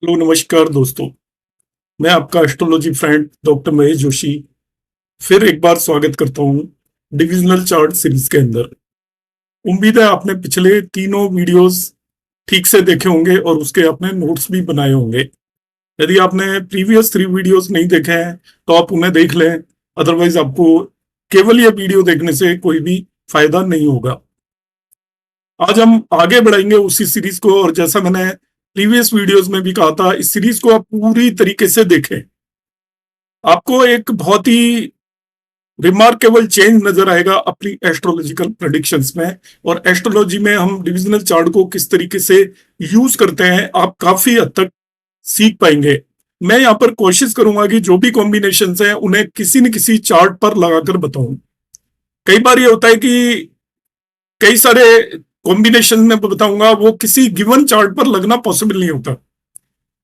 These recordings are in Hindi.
हेलो नमस्कार दोस्तों। मैं आपका astrology friend doctor Mahesh Joshi फिर एक बार स्वागत करता हूं डिविजनल चार्ट सीरीज के अंदर। उम्मीद है आपने पिछले तीनों वीडियोस ठीक से देखे होंगे और उसके आपने नोट्स भी बनाए होंगे। यदि आपने प्रीवियस 3 वीडियोस नहीं देखे हैं तो आप उन्हें देख लें, अदरवाइज आपको केवल ये वीडियो देखने से कोई भी फायदा नहीं होगा। आज हम आगे बढ़ाएंगे उसी सीरीज को, और जैसा मैंने प्रीवियस वीडियोस में भी कहा था, इस सीरीज को आप पूरी तरीके से देखें। आपको एक बहुत ही रिमार्केबल चेंज नजर आएगा अपनी एस्ट्रोलॉजिकल प्रेडिक्शंस में। और एस्ट्रोलॉजी में हम डिविजनल चार्ट को किस तरीके से यूज करते हैं आप काफी हद तक सीख पाएंगे। मैं यहाँ पर कोशिश करूंगा कि जो भी कॉम्बिनेशंस हैं उन्हें किसी न किसी चार्ट पर लगाकर बताऊं। कई बार ये होता है कि कई सारे कॉम्बिनेशन में बताऊंगा, वो किसी गिवन चार्ट पर लगना पॉसिबल नहीं होता।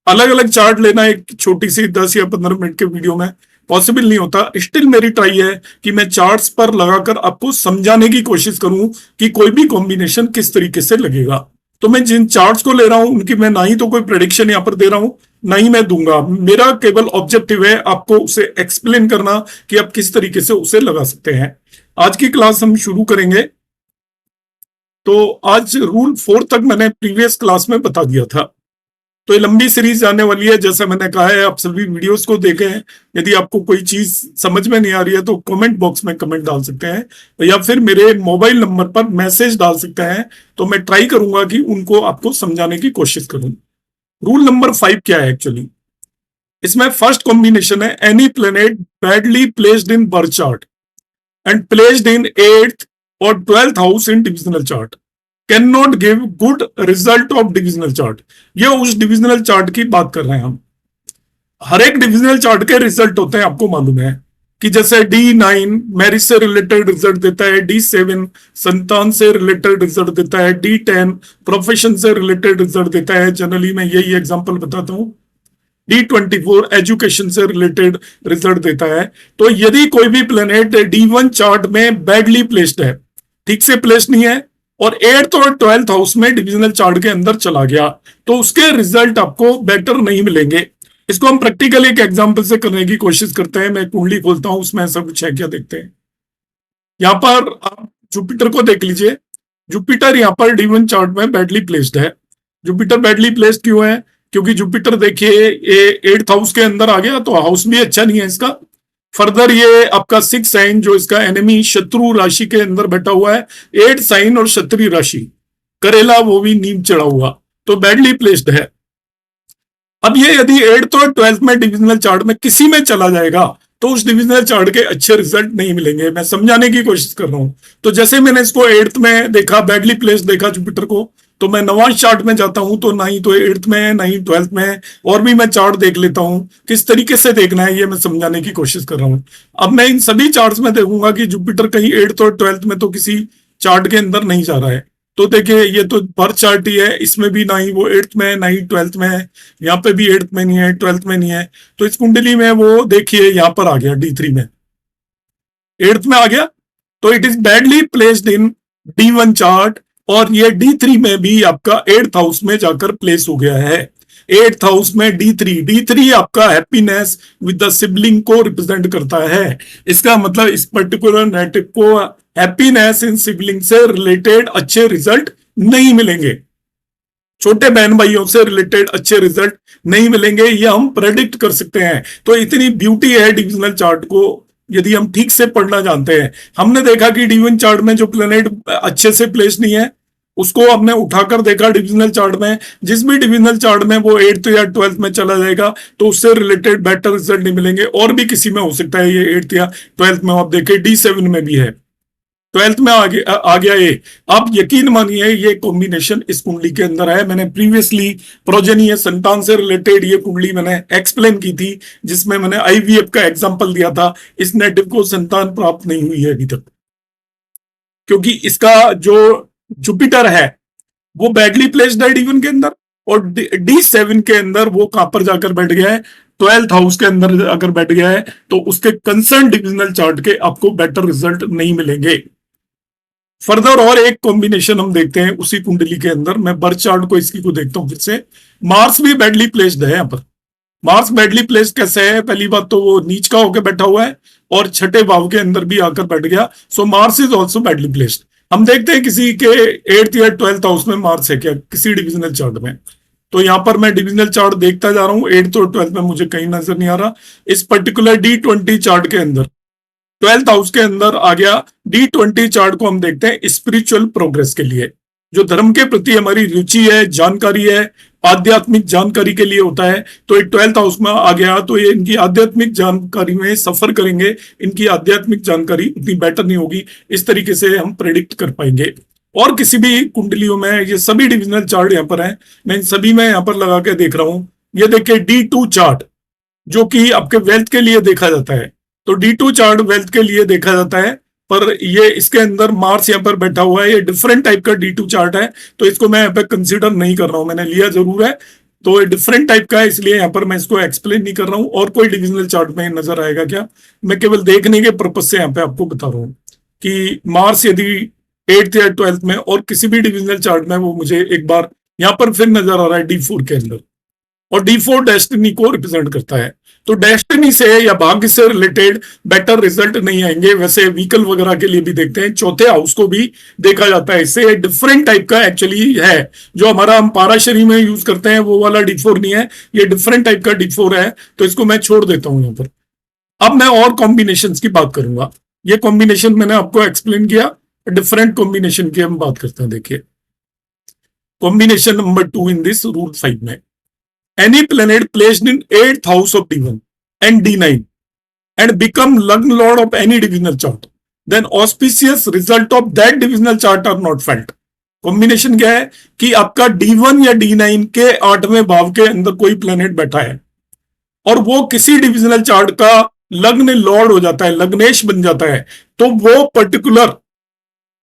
अलग अलग चार्ट लेना एक छोटी सी 10 या 15 मिनट के वीडियो में पॉसिबल नहीं होता। स्टिल मेरी ट्राई है कि मैं चार्ट्स पर लगाकर आपको समझाने की कोशिश करूं कि कोई भी कॉम्बिनेशन किस तरीके से लगेगा। तो मैं जिन चार्ट्स को ले रहा हूं उनकी मैं ना ही तो कोई प्रेडिक्शन यहां पर दे रहा हूं, ना ही मैं दूंगा। मेरा केवल ऑब्जेक्टिव है आपको उसे एक्सप्लेन करना कि आप किस तरीके से उसे लगा सकते हैं। आज की क्लास हम शुरू करेंगे। तो आज रूल 4 तक मैंने प्रीवियस क्लास में बता दिया था। तो ये लंबी सीरीज जाने वाली है, जैसा मैंने कहा है आप सभी वीडियोस को देखें। यदि आपको कोई चीज समझ में नहीं आ रही है तो कमेंट बॉक्स में कमेंट डाल सकते हैं या फिर मेरे मोबाइल नंबर पर मैसेज डाल सकते हैं, तो मैं ट्राई करूंगा कि उनको आपको समझाने की कोशिश करूं। रूल नंबर 5 क्या है एक्चुअली? इसमें फर्स्ट कॉम्बिनेशन है any planet badly placed in birth chart and placed in 8th और 12th house in divisional chart can not give good result of divisional chart. ये उस डिविजनल चार्ट की बात कर रहे हैं हम। हर एक डिविजनल चार्ट के रिजल्ट होते हैं, आपको मालूम है कि जैसे D9 मैरिज से रिलेटेड रिजल्ट देता है, D7 संतान से रिलेटेड रिजल्ट देता है, D10 प्रोफेशन से रिलेटेड रिजल्ट देता है। जनरली मैं यही एग्जांपल बताता हूं। D24 एजुकेशन से रिलेटेड रिजल्ट देता है। तो यदि कोई भी प्लेनेट D1 चार्ट में बैडली प्लेस्ड है, ठीक से प्लेस्ड नहीं है, और 8th और 12th हाउस में डिविजनल चार्ट के अंदर चला गया, तो उसके रिजल्ट आपको बेटर नहीं मिलेंगे। इसको हम प्रैक्टिकल एक एग्जांपल से करने की कोशिश करते हैं। मैं कुंडली खोलता हूं, उसमें ऐसा कुछ है क्या देखते हैं। यहां पर आप जुपिटर को देख लीजिए। जुपिटर यहां पर D1 चार्ट में बैडली प्लेस्ड है। जुपिटर बैडली प्लेस्ड क्यों है? क्योंकि जुपिटर देखिए ये 8th हाउस के अंदर आ गया, तो हाउस भी अच्छा नहीं है इसका। फर्दर ये आपका 6 साइन जो इसका एनिमी शत्रु राशि के अंदर बैठा हुआ है, 8 साइन और शत्रु राशि करेला, वो भी नीम चढ़ा हुआ, तो बैडली प्लेस्ड है। अब ये यदि 8th और 12th में डिविजनल चार्ट में किसी में चला जाएगा तो उस डिविजनल चार्ट के अच्छे रिजल्ट नहीं मिलेंगे। मैं समझाने की कोशिश कर रहा हूं। तो जैसे मैंने इसको 8th में देखा, बैडली प्लेस्ड देखा जुपिटर को, तो मैं नवांश चार्ट में जाता हूं तो ना ही तो 8th में है ना ही 12th में है, और भी मैं चार्ट देख लेता हूं। किस तरीके से देखना है ये मैं समझाने की कोशिश कर रहा हूं। अब मैं इन सभी चार्ट्स में देखूंगा कि जुपिटर कहीं 8th और 12th में तो किसी चार्ट के अंदर नहीं जा रहा है। तो देखिए ये तो बर्थ चार्ट ही है, इसमें भी ना ही वो 8th में है ना ही 12th में है। यहाँ पे भी 8th में नहीं है, 12th में नहीं है। तो इस कुंडली में वो देखिए यहाँ पर आ गया, D3 में 8th में आ गया, तो it is badly placed in D1 chart. और ये D3 में भी आपका 8th हाउस में जाकर प्लेस हो गया है। 8th हाउस में D3 आपका हैप्पीनेस विद द सिबलिंग को रिप्रेजेंट करता है। इसका मतलब इस पर्टिकुलर नेटिव को हैप्पीनेस इन सिबलिंग से रिलेटेड अच्छे रिजल्ट नहीं मिलेंगे, छोटे बहन भाइयों से रिलेटेड अच्छे रिजल्ट नहीं मिलेंगे, ये हम प्रेडिक्ट कर सकते हैं। तो इतनी ब्यूटी है डिविजनल चार्ट को यदि हम ठीक से पढ़ना जानते हैं। हमने देखा कि D1 चार्ट में जो प्लेनेट अच्छे से प्लेस नहीं है उसको हमने उठाकर देखा डिविजनल चार्ट में। जिस भी डिविजनल चार्ट में वो 8th या 12th में चला जाएगा तो उससे रिलेटेड बेटर रिजल्ट नहीं मिलेंगे। और भी किसी में हो सकता है ये 8th या 12th में, आप देखिए D7 में भी है, 12th में आ गया ये। आप यकीन मानिए ये कॉम्बिनेशन इस कुंडली के अंदर है। मैंने प्रीवियसली प्रोजेनी संतान से रिलेटेड ये कुंडली मैंने एक्सप्लेन की थी, जिसमें मैंने IVF का एग्जांपल दिया था। इस नेटिव को संतान प्राप्त नहीं हुई है अभी तक, क्योंकि इसका जो जुपिटर है वो बैडली प्लेस्ड है D1 के अंदर, और D7 के अंदर वो कहां पर जाकर बैठ गया है, 12th हाउस के अंदर अगर बैठ गया है तो उसके कंसर्न डिविजनल चार्ट के आपको बेटर रिजल्ट नहीं मिलेंगे। फर्दर और एक कॉम्बिनेशन हम देखते हैं उसी कुंडली के अंदर। मैं बर्थ चार्ट को इसकी को देखता हूं फिर से। मार्स भी बैडली प्लेस्ड है यहाँ पर। मार्स बैडली प्लेस्ड कैसे है? पहली बात तो वो नीच का होकर बैठा हुआ है और छठे भाव के अंदर भी आकर बैठ गया। So Mars is also badly placed. हम देखते हैं किसी के 8th या 12th हाउस में मार्स है क्या किसी डिविजनल चार्ट में। तो यहाँ पर मैं डिविजनल चार्ट देखता जा रहा हूँ, 8th और 12th में मुझे कहीं नजर नहीं आ रहा। इस पर्टिकुलर D20 चार्ट के अंदर 12th हाउस के अंदर आ गया। D20 चार्ट को हम देखते हैं स्पिरिचुअल प्रोग्रेस के लिए, जो धर्म के प्रति हमारी रुचि है, जानकारी है, आध्यात्मिक जानकारी के लिए होता है। तो ये 12th हाउस में आ गया तो ये इनकी आध्यात्मिक जानकारी में सफर करेंगे, इनकी आध्यात्मिक जानकारी उतनी बेटर नहीं होगी, इस तरीके से हम प्रेडिक्ट कर पाएंगे। और किसी भी कुंडलियों में ये सभी डिविजनल चार्ट यहाँ पर हैं, मैं इन सभी में यहाँ पर लगा के देख रहा हूं। ये देखिए D2 चार्ट जो कि आपके वेल्थ के लिए देखा जाता है। तो D2 चार्ट वेल्थ के लिए देखा जाता है, पर ये इसके अंदर मार्स यहाँ पर बैठा हुआ है। ये डिफरेंट टाइप का D2 चार्ट है, तो इसको मैं यहाँ पे कंसीडर नहीं कर रहा हूं। मैंने लिया जरूर है, तो ये डिफरेंट टाइप का है, इसलिए यहाँ पर मैं इसको एक्सप्लेन नहीं कर रहा हूं। और कोई डिविजनल चार्ट में नजर आएगा क्या? मैं केवल देखने के पर्पज से यहाँ पे आपको बता रहा हूँ कि मार्स यदि 8th या 12th में और किसी भी डिविजनल चार्ट में, वो मुझे एक बार यहाँ पर फिर नजर आ रहा है D4 के अंदर। और D4 डेस्टिनी को रिप्रेजेंट करता है। तो डेस्टिनी से या भाग्य से रिलेटेड बेटर रिजल्ट नहीं आएंगे। वैसे व्हीकल वगैरह के लिए भी देखते हैं, चौथे हाउस को भी देखा जाता है। इससे डिफरेंट टाइप का एक्चुअली है। जो हमारा हम पाराशरी में यूज करते हैं वो वाला D4 नहीं है, ये डिफरेंट टाइप का D4 है। तो इसको मैं छोड़ देता हूं यहाँ पर। अब मैं और कॉम्बिनेशन की बात करूंगा। ये कॉम्बिनेशन मैंने आपको एक्सप्लेन किया, डिफरेंट कॉम्बिनेशन की हम बात करते हैं। देखिए combination number 2 in this rule 5 में, any planet placed in 8th house of D1 and D9 and become lugn lord of any divisional chart, then auspicious result of that divisional chart are not felt। Combination क्या है कि आपका D1 या D9 के 8वें भाव के अंदर कोई प्लेनेट बैठा है और वो किसी डिविजनल चार्ट का लग्न लॉर्ड हो जाता है, लग्नेश बन जाता है, तो वो पर्टिकुलर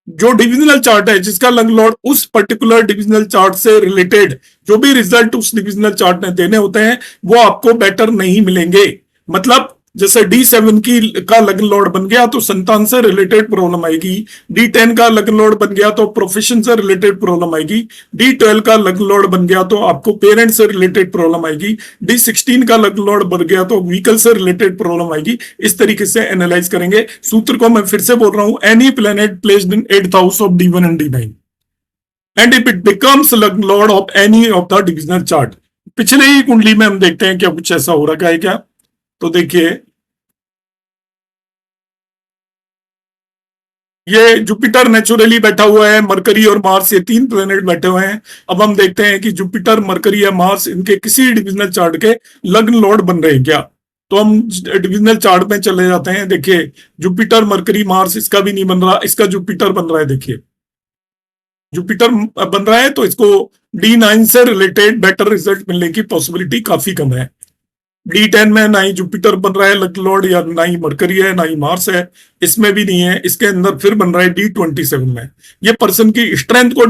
जो डिविजनल चार्ट है जिसका लग्न लॉर्ड उस पर्टिकुलर डिविजनल चार्ट से रिलेटेड जो भी रिजल्ट उस डिविजनल चार्ट में देने होते हैं वो आपको बेटर नहीं मिलेंगे। मतलब जैसे D7 का लग्न लॉर्ड बन गया तो संतान से रिलेटेड प्रॉब्लम आएगी। D10 का लग्न लॉर्ड बन गया तो प्रोफेशन से रिलेटेड प्रॉब्लम आएगी। D12 का लग्न लॉर्ड बन गया तो आपको पेरेंट्स से रिलेटेड प्रॉब्लम आएगी। D16 का लग्न लॉर्ड बन गया तो व्हीकल से रिलेटेड प्रॉब्लम आएगी। इस तरीके से एनालाइज करेंगे। सूत्र को मैं फिर से बोल रहा हूं, any planet placed in 8th house of D1 and D9 and if it becomes लग्न lord of any of the divisional chart. पिछले ही कुंडली में हम देखते हैं क्या कुछ ऐसा हो रखा है क्या। तो देखिए ये जुपिटर नेचुरली बैठा हुआ है, मरकरी और मार्स ये 3 प्लेनेट बैठे हुए हैं। अब हम देखते हैं कि जुपिटर, मरकरी या मार्स इनके किसी डिविजनल चार्ट के लग्न लॉर्ड बन रहे हैं क्या। तो हम डिविजनल चार्ट में चले जाते हैं। देखिए जुपिटर, मरकरी, मार्स, इसका भी नहीं बन रहा, इसका जुपिटर बन रहा है। देखिए जुपिटर बन रहा है तो इसको D9 से रिलेटेड बेटर रिजल्ट मिलने की पॉसिबिलिटी काफी कम है। D10 में ना ही जुपिटर बन रहा है लग्न लॉर्ड, या ना ही मरकरी है, ना ही मार्स है, इसमें भी नहीं है। इसके अंदर फिर बन रहा है D27 में। ये पर्सन की स्ट्रेंथ को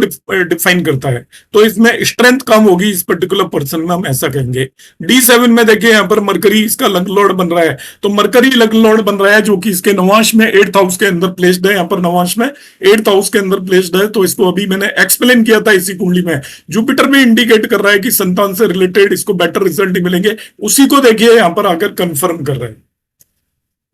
डिफाइन करता है, तो इसमें स्ट्रेंथ कम होगी इस पर्टिकुलर पर्सन में, हम ऐसा कहेंगे। D7 में देखिए यहाँ पर मरकरी इसका लग्न लॉर्ड बन रहा है, तो मरकरी लग्न लॉर्ड बन रहा है जो कि इसके नवांश में 8th हाउस के अंदर प्लेस्ड है। यहाँ पर नवांश में 8th हाउस के अंदर प्लेस्ड है, तो इसको अभी मैंने एक्सप्लेन किया था इसी कुंडली में। जुपिटर भी इंडिकेट कर रहा है कि संतान से रिलेटेड इसको बेटर रिजल्ट नहीं मिलेंगे, उसी को देखिए यहां पर आकर कंफर्म कर रहे हैं।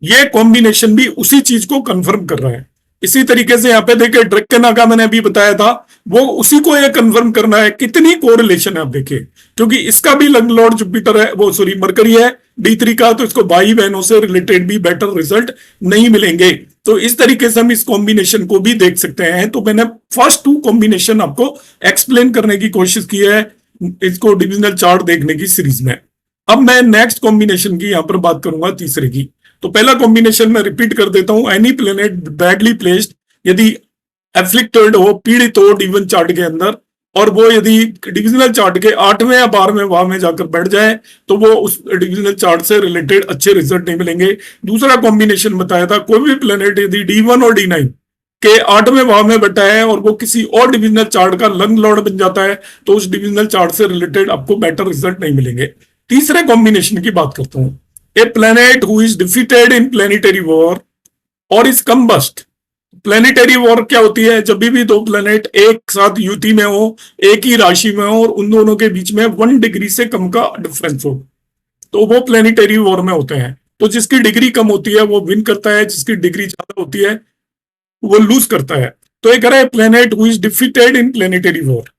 ये कॉम्बिनेशन भी उसी चीज को कंफर्म कर रहा है। इसी तरीके से यहां पे देखिए ड्रैकेना का मैंने अभी बताया था, वो उसी को ये कंफर्म करना है। कितनी कोरिलेशन है आप देखिए, क्योंकि इसका भी लग्न लॉर्ड जुपिटर है, वो सॉरी मरकरी है D3 का, तो इसको भाई बहनों से रिलेटेड भी बेटर रिजल्ट नहीं मिलेंगे। तो इस तरीके से हम इस कॉम्बिनेशन को भी देख सकते हैं। तो मैंने फर्स्ट 2 कॉम्बिनेशन आपको एक्सप्लेन करने की कोशिश की है इसको डिविजनल चार्ट देखने की सीरीज में। अब मैं नेक्स्ट कॉम्बिनेशन की यहां पर बात करूंगा, तीसरे की। तो पहला कॉम्बिनेशन मैं रिपीट कर देता हूं, एनी प्लेनेट बैडली प्लेस्ड, यदि एफ्लिक्टेड हो, पीड़ित हो D1 चार्ट के अंदर, और वो यदि डिविजनल चार्ट के 8वें या 12वें भाव में जाकर बैठ जाए तो वो उस डिविजनल चार्ट से रिलेटेड अच्छे रिजल्ट नहीं मिलेंगे। दूसरा कॉम्बिनेशन बताया था, कोई भी प्लेनेट यदि D1 और D9 के 8वें भाव में बैठा है और वो किसी और डिविजनल चार्ट का लग्न लॉर्ड बन जाता है तो उस डिविजनल चार्ट से रिलेटेड आपको बेटर रिजल्ट नहीं मिलेंगे। तीसरे कॉम्बिनेशन की बात करता हूं, a planet who is defeated in planetary war और इज कम्बस्ट प्लेनेटरी वॉर क्या होती है? जब भी दो प्लेनेट एक साथ युति में हो, एक ही राशि में हो और उन दोनों के बीच में 1 डिग्री से कम का डिफरेंस हो, तो वो प्लेनेटरी वॉर में होते हैं। तो जिसकी डिग्री कम होती है वो विन करता है, जिसकी डिग्री ज्यादा होती है वो लूज करता है। तो ये कह रहा है planet who is defeated in planetary war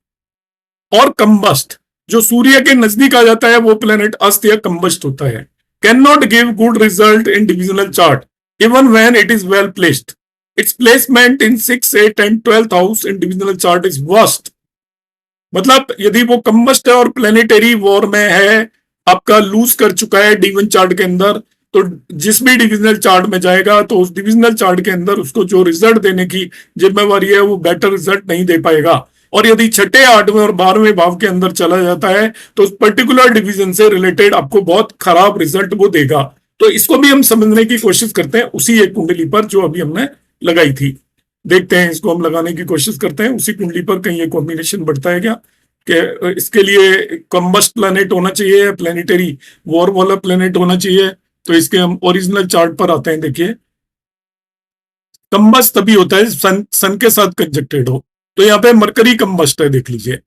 और कंबस्ट, जो सूर्य के नजदीक आ जाता है वो प्लेनेट अस्त या कंबस्ट होता है। Can not give good result in divisional chart even when it is well placed. It's placement in 6, 8 and 12th house in divisional chart is worst. मतलब यदि वो कंबस्ट है और प्लेनेटरी वॉर में है, आपका लूज कर चुका है D1 चार्ट के अंदर, तो जिस भी डिविजनल चार्ट में जाएगा तो उस डिविजनल चार्ट के अंदर उसको जो रिजल्ट देने की जिम्मेवारी है वो बेटर रिजल्ट नहीं दे पाएगा। और यदि छठे, 8वें और 12वें भाव के अंदर चला जाता है तो उस पर्टिकुलर डिवीजन से रिलेटेड आपको बहुत खराब रिजल्ट वो देगा। तो इसको भी हम समझने की कोशिश करते हैं उसी एक कुंडली पर जो अभी हमने लगाई थी। देखते हैं, इसको हम लगाने की कोशिश करते हैं उसी कुंडली पर, कहीं ये कॉम्बिनेशन बढ़ता है क्या, कि इसके लिए कंबस्ट प्लैनेट होना चाहिए या प्लैनेटरी वॉर वाला प्लैनेट होना चाहिए। तो इसके हम ओरिजिनल चार्ट पर आते हैं। देखिए, कंबस्ट तभी होता है सन के साथ कंजक्टेड हो। तो यहाँ पे मरकरी कंबस्ट है, देख लीजिए।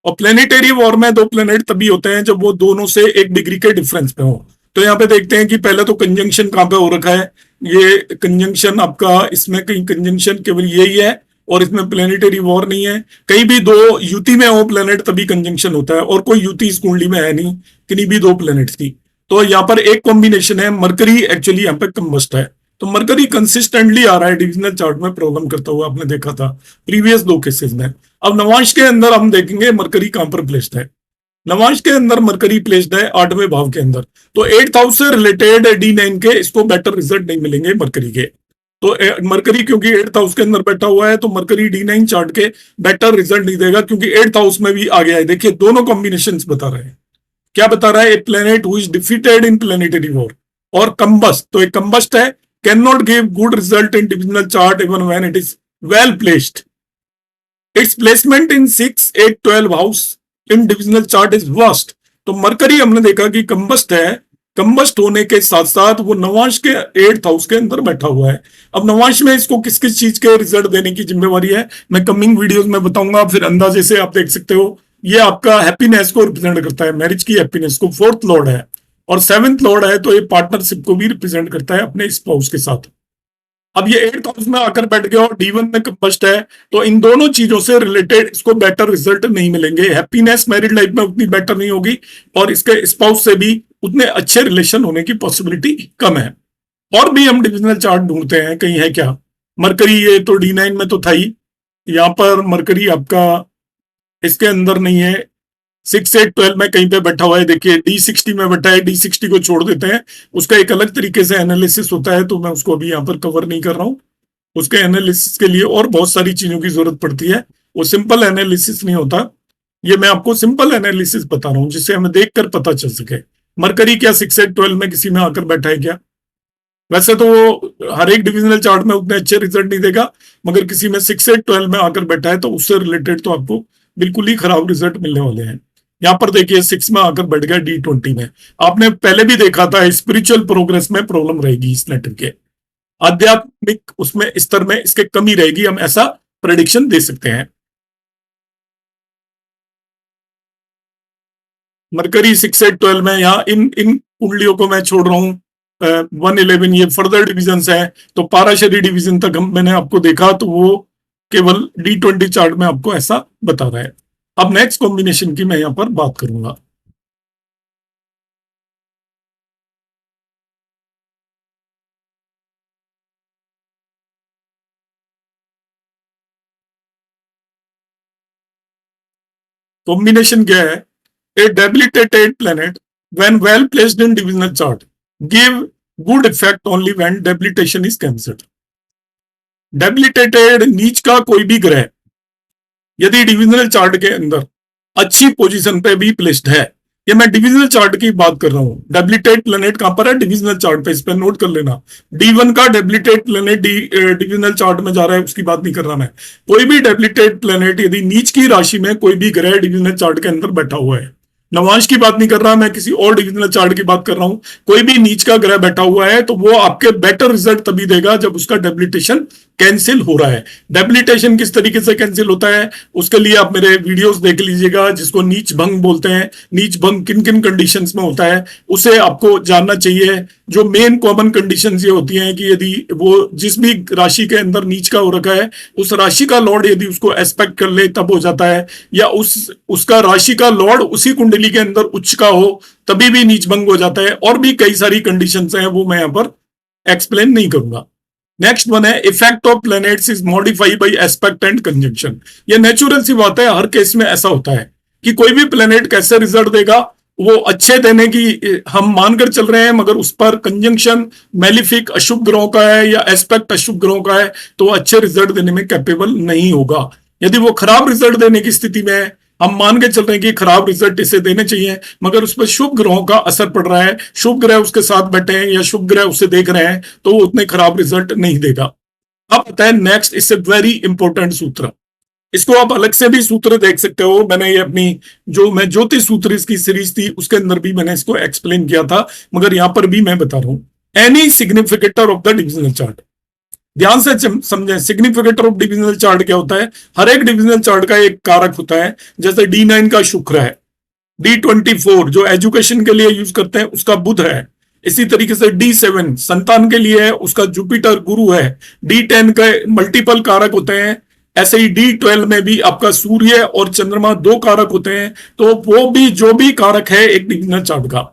और प्लेनेटरी वॉर में दो प्लेनेट तभी होते हैं जब वो दोनों से 1 डिग्री के डिफरेंस पे हो। तो यहाँ पे देखते हैं कि पहले तो कंजंक्शन कहाँ पे हो रखा है। ये कंजंक्शन आपका, इसमें कहीं कंजंक्शन केवल यही है और इसमें प्लेनेटरी वॉर नहीं है। कहीं भी दो युति में हो प्लेनेट तभी कंजंक्शन होता है, और कोई युति इस कुंडली में है नहीं, किन्हीं भी दो प्लेनेट की। तो यहाँ पर एक कॉम्बिनेशन है, मरकरी एक्चुअली यहाँ पे कंबस्ट है। तो मरकरी कंसिस्टेंटली आ रहा है डिविजनल चार्ट में प्रॉब्लम करता हुआ, आपने देखा था प्रीवियस 2 केसेस में। अब नवांश के अंदर हम देखेंगे मरकरी कहां पर प्लेस्ड है। नवांश के अंदर मरकरी प्लेस्ड है 8वें भाव के अंदर। तो 8th हाउस से रिलेटेड D9 के इसको बेटर रिजल्ट नहीं मिलेंगे मरकरी के। तो मरकरी क्योंकि 8th हाउस के अंदर बैठा हुआ है तो मरकरी D9 चार्ट के बेटर रिजल्ट नहीं देगा, क्योंकि 8th हाउस में भी आ गया है। देखिए, दोनों कॉम्बिनेशन बता रहे हैं। क्या बता रहा है? A planet who is defeated in planetary war और कंबस्ट। तो एक कंबस्ट है, can not give good result in divisional chart even when it is well placed. It's placement in 6, 8, 12 house in divisional chart is worst. तो मरकरी हमने देखा कि कंबस्ट है, कंबस्ट होने के साथ साथ वो नवांश के 8th हाउस के अंदर बैठा हुआ है। अब नवांश में इसको किस किस चीज के रिजल्ट देने की जिम्मेवारी है मैं कमिंग वीडियोस में बताऊंगा। फिर अंदाजे से आप देख सकते हो, ये आपका हैप्पीनेस को रिप्रेजेंट करता है, मैरिज की हैप्पीनेस को। 4th लॉर्ड है और 7th लॉर्ड है, तो ये पार्टनरशिप को भी रिप्रेजेंट करता है अपने स्पाउस के साथ। अब ये 8th हाउस में आकर बैठ गया और D1 में कंबस्ट है, तो इन दोनों चीजों से रिलेटेड इसको बेटर रिजल्ट नहीं मिलेंगे। हैप्पीनेस मैरिड लाइफ में उतनी बेटर नहीं होगी और इसके स्पाउस से भी उतने अच्छे रिलेशन होने की पॉसिबिलिटी कम है। और भी हम डिविजनल चार्ट ढूंढते हैं, कहीं है क्या मरकरी। ये तो D9 में तो था ही, यहाँ पर मरकरी आपका इसके अंदर नहीं है। 6, 8, 12 में कहीं पे बैठा हुआ है। देखिए, D60 में बैठा है। D60 को छोड़ देते हैं, उसका एक अलग तरीके से एनालिसिस होता है, तो मैं उसको अभी यहाँ पर कवर नहीं कर रहा हूँ। उसके एनालिसिस के लिए और बहुत सारी चीजों की जरूरत पड़ती है, वो सिंपल एनालिसिस नहीं होता। ये मैं आपको सिंपल एनालिसिस बता रहा हूँ जिससे हमें देखकर पता चल सके मरकरी क्या 6, 8, 12 में किसी में आकर बैठा है क्या। वैसे तो वो हर एक डिविजनल चार्ट में उतने अच्छे रिजल्ट नहीं देगा, मगर किसी में 6, 8, 12 में आकर बैठा है तो उससे रिलेटेड तो आपको बिल्कुल ही खराब रिजल्ट मिलने वाले हैं। यहाँ पर देखिए 6 में आकर बैठ गया D20 में। आपने पहले भी देखा था स्पिरिचुअल प्रोग्रेस में प्रॉब्लम रहेगी इस लेटर के, आध्यात्मिक उसमें स्तर में इसके कमी रहेगी, हम ऐसा प्रेडिक्शन दे सकते हैं। मरकरी 6, 8, 12 में यहाँ इन इन कुंडलियों को मैं छोड़ रहा हूँ। 111 ये फर्दर डिविजन है, तो पाराशरी डिवीजन तक मैंने आपको देखा तो वो केवल D20 चार्ट में आपको ऐसा बता रहा है। अब नेक्स्ट कॉम्बिनेशन की मैं यहां पर बात करूंगा। कॉम्बिनेशन क्या है? A debilitated planet when well placed in divisional chart give good effect only when debilitation is cancelled. Debilitated नीच का कोई भी ग्रह यदि डिविजनल चार्ट के अंदर अच्छी पोजीशन पे भी प्लेस्ड है, ये मैं डिविजनल चार्ट की बात कर रहा हूं। डेबिलिटेट प्लेनेट कहां पर है? डिविजनल चार्ट पे, इस पर नोट कर लेना। D1 का डेबिलिटेट प्लेनेट डिविजनल चार्ट में जा रहा है, उसकी बात नहीं कर रहा मैं। कोई भी डेबिलिटेट प्लेनेट यदि नीच की राशि में कोई भी ग्रह डिविजनल चार्ट के अंदर बैठा हुआ है, नवांश की बात नहीं कर रहा, मैं किसी और डिविजनल चार्ट की बात कर रहा हूं। कोई भी नीच का ग्रह बैठा हुआ है तो वो आपके बेटर रिजल्ट तभी देगा जब उसका डेबिलिटेशन कैंसिल हो रहा है। डेबिलिटेशन किस तरीके से कैंसिल होता है, उसके लिए आप मेरे वीडियोस देख लीजिएगा, जिसको नीच भंग बोलते हैं। नीच भंग किन किन कंडीशंस में होता है उसे आपको जानना चाहिए। जो मेन कॉमन कंडीशंस ये होती हैं कि यदि वो जिस भी राशि के अंदर नीच का हो रखा है, उस राशि का लॉर्ड यदि उसको एस्पेक्ट कर ले तब हो जाता है, या उसका राशि का लॉर्ड उसी कुंडली के अंदर उच्च का हो तभी भी नीच भंग हो जाता है। और भी कई सारी कंडीशंस हैं, वो मैं यहां पर एक्सप्लेन नहीं करूंगा। नेक्स्ट वन है effect of planets is modified by aspect and conjunction. ये नेचुरल सी बात है, हर केस में ऐसा होता है कि कोई भी प्लैनेट कैसे रिजल्ट देगा, वो अच्छे देने की हम मानकर चल रहे हैं, मगर उस पर कंजंक्शन मैलिफिक अशुभ ग्रहों का है या एस्पेक्ट अशुभ ग्रहों का है तो अच्छे रिजल्ट देने में कैपेबल नहीं होगा। यदि वो खराब रिजल्ट देने की स्थिति में है, हम मान के चल रहे हैं कि खराब रिजल्ट इसे देने चाहिए, मगर उस पर शुभ ग्रहों का असर पड़ रहा है, शुभ ग्रह उसके साथ बैठे हैं या शुभ ग्रह उसे देख रहे हैं, तो वो उतने खराब रिजल्ट नहीं देगा। अब आता है नेक्स्ट, इससे वेरी इंपॉर्टेंट सूत्र। इसको आप अलग से भी सूत्र देख सकते हो, मैंने ये अपनी जो मैं ज्योतिष सूत्र इसकी सीरीज थी उसके अंदर भी मैंने इसको एक्सप्लेन किया था, मगर यहां पर भी मैं बता रहा हूं। Any significator of the divisional chart, ध्यान से समझें। सिग्निफिकेटर ऑफ डिविजनल चार्ट क्या होता है, हर एक डिविजनल चार्ट का एक कारक होता है। जैसे D9 का शुक्र है, D24 जो एजुकेशन के लिए यूज करते हैं उसका बुध है, इसी तरीके से D7 संतान के लिए है, उसका जुपिटर गुरु है। D10 का मल्टीपल कारक होते हैं, ऐसे ही D12 में भी आपका सूर्य और चंद्रमा दो कारक होते हैं। तो वो भी जो भी कारक है एक डिविजनल चार्ट का,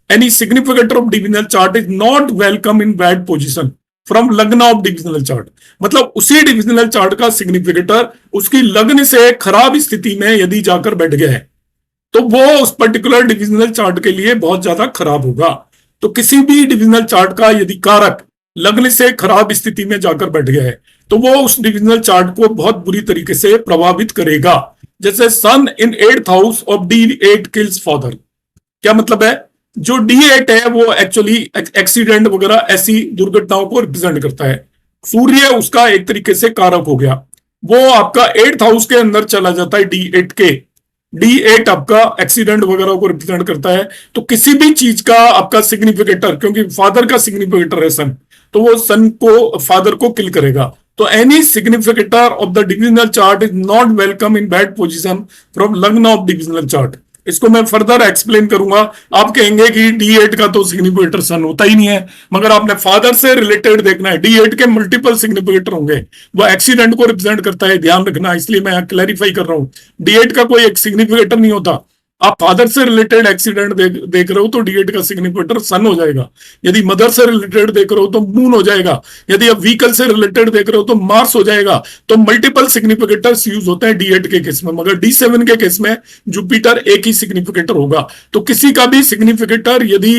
any significator of divisional chart is not welcome in bad position from लग्न ऑफ डिविजनल चार्ट। मतलब उसी डिविजनल चार्ट का सिग्निफिकेटर उसकी लग्न से खराब स्थिति में यदि जाकर बैठ गया है तो वो उस पर्टिकुलर डिविजनल चार्ट के लिए बहुत ज्यादा खराब होगा। तो किसी भी डिविजनल चार्ट का यदि कारक लग्न से खराब स्थिति में जाकर बैठ गया है तो वो उस डिविजनल चार्ट को बहुत बुरी तरीके से प्रभावित करेगा। जैसे सन इन 8th house of D8 kills father, क्या मतलब है, जो D8 है वो एक्चुअली एक्सीडेंट वगैरह ऐसी दुर्घटनाओं को रिप्रेजेंट करता है। सूर्य उसका एक तरीके से कारक हो गया, वो आपका 8th हाउस के अंदर चला जाता है D8 के। D8 आपका एक्सीडेंट वगैरह को रिप्रेजेंट करता है। तो किसी भी चीज का आपका सिग्निफिकेटर, क्योंकि फादर का सिग्निफिकेटर है सन, तो वो सन को फादर को किल करेगा। तो any significator of the divisional chart is not welcome in bad position from लग्न ऑफ डिविजनल चार्ट। इसको मैं फर्दर एक्सप्लेन करूंगा। आप कहेंगे कि D8 का तो सिग्निफिकेटर सन होता ही नहीं है, मगर आपने फादर से रिलेटेड देखना है। D8 के मल्टीपल सिग्निफिकेटर होंगे, वो एक्सीडेंट को रिप्रेजेंट करता है, ध्यान रखना, इसलिए मैं क्लैरिफाई कर रहा हूं। D8 का कोई एक सिग्निफिकेटर नहीं होता। आप फादर से रिलेटेड एक्सीडेंट देख रहे हो तो D8 का सिग्निफिकेटर सन हो जाएगा। यदि मदर से रिलेटेड देख रहे हो तो मून हो जाएगा। यदि आप व्हीकल से रिलेटेड देख रहे हो तो मार्स हो जाएगा। तो मल्टीपल सिग्निफिकेटर्स यूज होते हैं D8 के केस में, मगर D7 के केस में जुपिटर एक ही सिग्निफिकेटर होगा। तो किसी का भी सिग्निफिकेटर यदि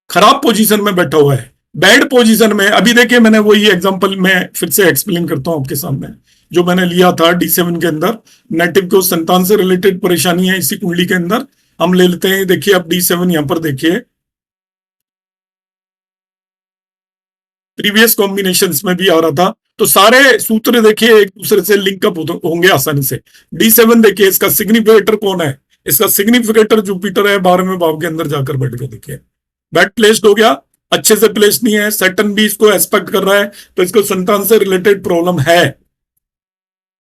खराब पोजीशन में बैठा हुआ है, बैड पोजीशन में, अभी देखिए मैंने वही एग्जांपल मैं फिर से एक्सप्लेन करता हूं आपके सामने जो मैंने लिया था D7 के अंदर। नेटिव को संतान से रिलेटेड परेशानी है इसी कुंडली के अंदर, हम ले लेते हैं। देखिए अब D7 यहां पर देखिए, प्रीवियस कॉम्बिनेशंस में भी आ रहा था, तो सारे सूत्र देखिए एक दूसरे से लिंकअप होंगे आसानी से। D7 देखिए, इसका सिग्निफिकेटर कौन है, इसका सिग्निफिकेटर जुपिटर है, 12वें भाव के अंदर जाकर बैठ गया। देखिए बैड प्लेस्ड हो गया, अच्छे से प्लेस्ड नहीं है। सैटर्न भी इसको एस्पेक्ट कर रहा है, तो इसको संतान से रिलेटेड प्रॉब्लम है,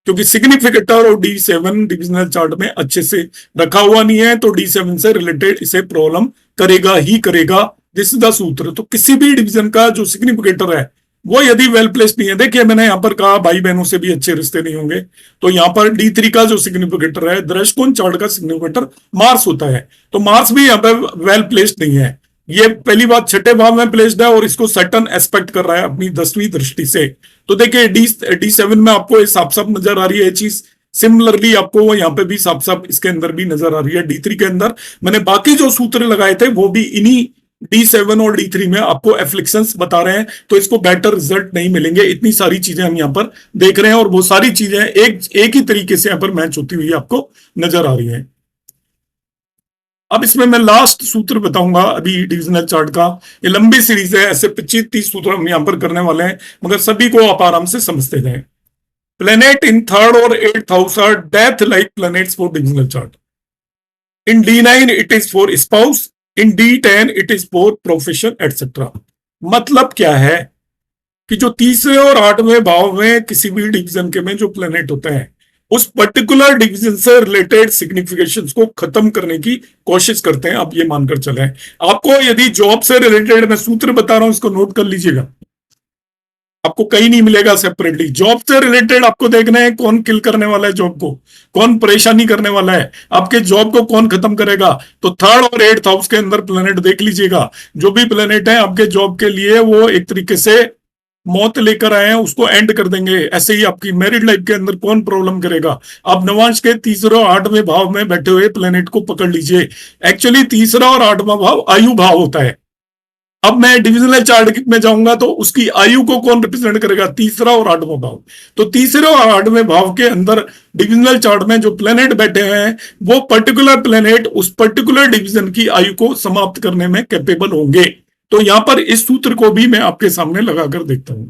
क्योंकि सिग्निफिकेटर और D7 डिविजनल चार्ट में अच्छे से रखा हुआ नहीं है, तो D7 से रिलेटेड इसे प्रॉब्लम करेगा ही करेगा। दिस इज द सूत्र। तो किसी भी डिवीजन का जो सिग्निफिकेटर है वो यदि वेल प्लेस्ड नहीं है, देखिए मैंने यहां पर कहा भाई बहनों से भी अच्छे रिश्ते नहीं होंगे, तो यहां पर D3 का जो सिग्निफिकेटर है, दृष्टिकोण चार्ट का सिग्निफिकेटर मार्स होता है, तो मार्स भी यहां पर वेल प्लेस्ड नहीं है। ये पहली बात, छठे भाव में प्लेस्ड है और इसको सैटर्न एस्पेक्ट कर रहा है अपनी 10वीं दृष्टि से। तो देखिए D7 में आपको साफ साफ नजर आ रही है चीज। सिमिलरली आपको यहाँ पे भी साफ साफ इसके अंदर भी नजर आ रही है D3 के अंदर। मैंने बाकी जो सूत्र लगाए थे वो भी इन्हीं D7 और D3 में आपको एफ्लिक्शंस बता रहे हैं, तो इसको बेटर रिजल्ट नहीं मिलेंगे। इतनी सारी चीजें हम यहाँ पर देख रहे हैं और वो सारी चीजें एक ही तरीके से यहाँ पर मैच होती हुई आपको नजर आ रही है। अब इसमें मैं लास्ट सूत्र बताऊंगा अभी डिविजनल चार्ट का। ये लंबी सीरीज है, ऐसे 25-30 सूत्र हम यहां पर करने वाले हैं, मगर सभी को आप आराम से समझते जाएं। प्लेनेट इन 3rd और 8th house are death like planets for divisional chart. In D9 it is for spouse, in D10 it is for profession etcetera. मतलब क्या है कि जो तीसरे और आठवें भाव में किसी भी डिवीजन के में जो प्लेनेट होते हैं उस पर्टिकुलर डिवीजन से रिलेटेड सिग्निफिकेशंस को खत्म करने की कोशिश करते हैं। आप ये मानकर चले, आपको यदि जॉब से रिलेटेड मैं सूत्र बता रहा हूं, इसको नोट कर लीजिएगा, आपको कहीं नहीं मिलेगा सेपरेटली। जॉब से रिलेटेड आपको देखना है कौन किल करने वाला है जॉब को, कौन परेशानी करने वाला है, आपके जॉब को कौन खत्म करेगा। तो थर्ड और एट्थ हाउस के अंदर प्लेनेट देख लीजिएगा, जो भी प्लेनेट है आपके जॉब के लिए वो एक तरीके से मौत लेकर आए हैं, उसको एंड कर देंगे। ऐसे ही आपकी मैरिड लाइफ के अंदर कौन प्रॉब्लम करेगा। आप नवांश के तीसरे और आठवें भाव में बैठे हुए प्लेनेट को पकड़ लीजिए। एक्चुअली तीसरा और आठवां भाव आयु भाव होता है। अब मैं डिविजनल चार्ट में जाऊंगा तो उसकी आयु को कौन रिप्रेजेंट करेगा, तीसरा और आठवां भाव। तो तीसरे और आठवें भाव के अंदर डिविजनल चार्ट में जो प्लेनेट बैठे हैं वो पर्टिकुलर प्लेनेट उस पर्टिकुलर डिवीजन की आयु को समाप्त करने में कैपेबल होंगे। तो यहां पर इस सूत्र को भी मैं आपके सामने लगाकर देखता हूं।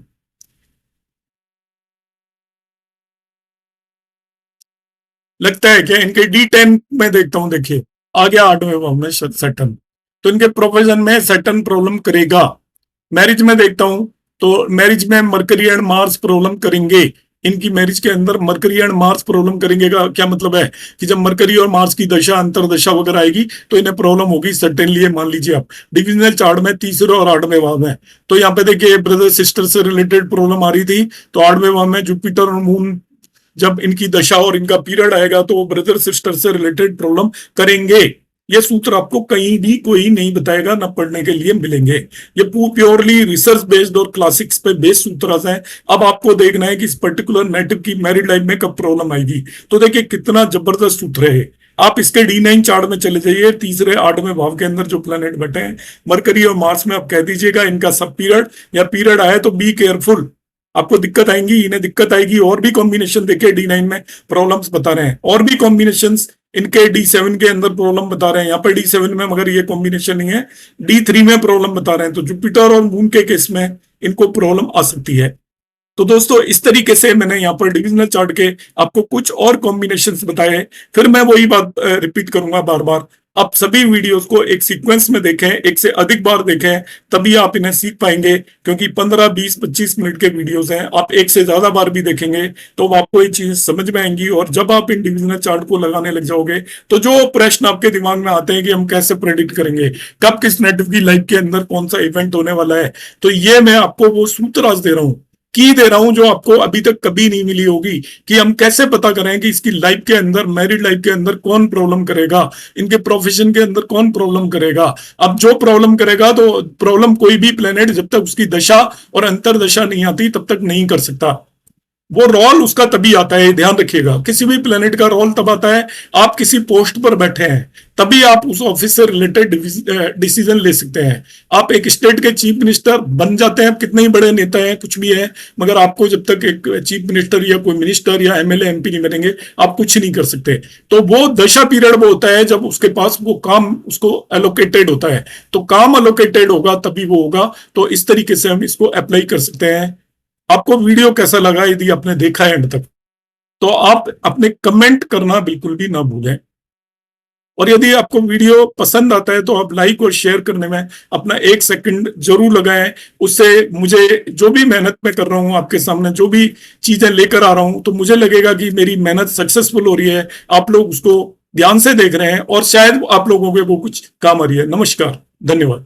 लगता है क्या इनके D10 में देखता हूं, देखिए आ गया आठवें भाव में सैटर्न, तो इनके प्रोफेशन में सैटर्न प्रॉब्लम करेगा। मैरिज में देखता हूं तो मैरिज में मरकरी एंड मार्स प्रॉब्लम करेंगे। इनकी मैरिज के अंदर मरकरी एंड मार्स प्रॉब्लम करेंगे का क्या मतलब है कि जब मरकरी और मार्स की दशा अंतरदशा वगैरह आएगी तो इन्हें प्रॉब्लम होगी सर्टेनली। मान लीजिए आप डिविजनल चार्ट में तीसरे और आठवें भाव में, तो यहाँ पे देखिए ब्रदर सिस्टर से रिलेटेड प्रॉब्लम आ रही थी, तो आठवें भाव में जुपिटर और मून जब इनकी दशा और इनका पीरियड आएगा तो वो ब्रदर सिस्टर से रिलेटेड प्रॉब्लम करेंगे। ये सूत्र आपको कहीं भी कोई नहीं बताएगा, ना पढ़ने के लिए मिलेंगे। ये प्योरली रिसर्च बेस्ड और क्लासिक्स पे बेस्ड सूत्र हैं। अब आपको देखना है कि इस पर्टिकुलर नेटिव की मैरिड लाइफ में कब प्रॉब्लम आएगी। तो देखिए कितना जबरदस्त सूत्र है। आप इसके D9 चार्ट में चले जाइए, तीसरे आठवें भाव के अंदर जो प्लेनेट बैठे हैं मरकरी और मार्स में, आप कह दीजिएगा इनका सब पीरियड या पीरियड आए तो बी केयरफुल, आपको दिक्कत आएंगी, इन्हें दिक्कत आएगी। और भी कॉम्बिनेशन देखिए D9 में प्रॉब्लम्स बता रहे हैं, और भी कॉम्बिनेशंस इनके D7 के अंदर प्रॉब्लम बता रहे हैं। यहाँ पर D7 में मगर ये कॉम्बिनेशन नहीं है, D3 में प्रॉब्लम बता रहे हैं। तो जुपिटर और मून के केस में इनको प्रॉब्लम आ सकती है। तो दोस्तों इस तरीके से मैंने यहाँ पर डिविजनल चार्ट के आपको कुछ और कॉम्बिनेशंस बताए। फिर मैं वही बात रिपीट करूंगा बार बार, आप सभी वीडियोस को एक सीक्वेंस में देखें, एक से अधिक बार देखें, तभी आप इन्हें सीख पाएंगे। क्योंकि 15, 20, 25 मिनट के वीडियोस हैं, आप एक से ज्यादा बार भी देखेंगे तो आपको ये चीज समझ में आएंगी। और जब आप इन डिविजनल चार्ट को लगाने लग जाओगे तो जो प्रश्न आपके दिमाग में आते हैं कि हम कैसे प्रेडिक्ट करेंगे कब किस नेटिव की लाइफ के अंदर कौन सा इवेंट होने वाला है, तो ये मैं आपको वो सूत्र आज दे रहा हूं, की दे रहा हूं जो आपको अभी तक कभी नहीं मिली होगी, कि हम कैसे पता करें कि इसकी लाइफ के अंदर, मैरिड लाइफ के अंदर कौन प्रॉब्लम करेगा, इनके प्रोफेशन के अंदर कौन प्रॉब्लम करेगा। अब जो प्रॉब्लम करेगा, तो प्रॉब्लम कोई भी प्लेनेट जब तक उसकी दशा और अंतरदशा नहीं आती तब तक नहीं कर सकता। वो रोल उसका तभी आता है, ध्यान रखिएगा, किसी भी प्लेनेट का रोल तब आता है आप किसी पोस्ट पर बैठे हैं, तभी आप उस ऑफिस से रिलेटेड डिसीजन ले सकते हैं। आप एक स्टेट के चीफ मिनिस्टर बन जाते हैं, कितने ही बड़े नेता हैं, कुछ भी है, मगर आपको जब तक एक चीफ मिनिस्टर या कोई मिनिस्टर या एमएलए एमपी नहीं बनेंगे आप कुछ नहीं कर सकते। तो वो दशा पीरियड वो होता है जब उसके पास वो काम उसको एलोकेटेड होता है, तो काम एलोकेटेड होगा तभी वो होगा। तो इस तरीके से हम इसको अप्लाई कर सकते हैं। आपको वीडियो कैसा लगा, यदि आपने देखा है एंड तक, तो आप अपने कमेंट करना बिल्कुल भी ना भूलें। और यदि आपको वीडियो पसंद आता है तो आप लाइक और शेयर करने में अपना 1 सेकंड जरूर लगाएं। उससे मुझे, जो भी मेहनत मैं कर रहा हूं आपके सामने, जो भी चीजें लेकर आ रहा हूं, तो मुझे लगेगा कि मेरी मेहनत सक्सेसफुल हो रही है, आप लोग उसको ध्यान से देख रहे हैं और शायद आप लोगों के वो कुछ काम आ रही है। नमस्कार, धन्यवाद।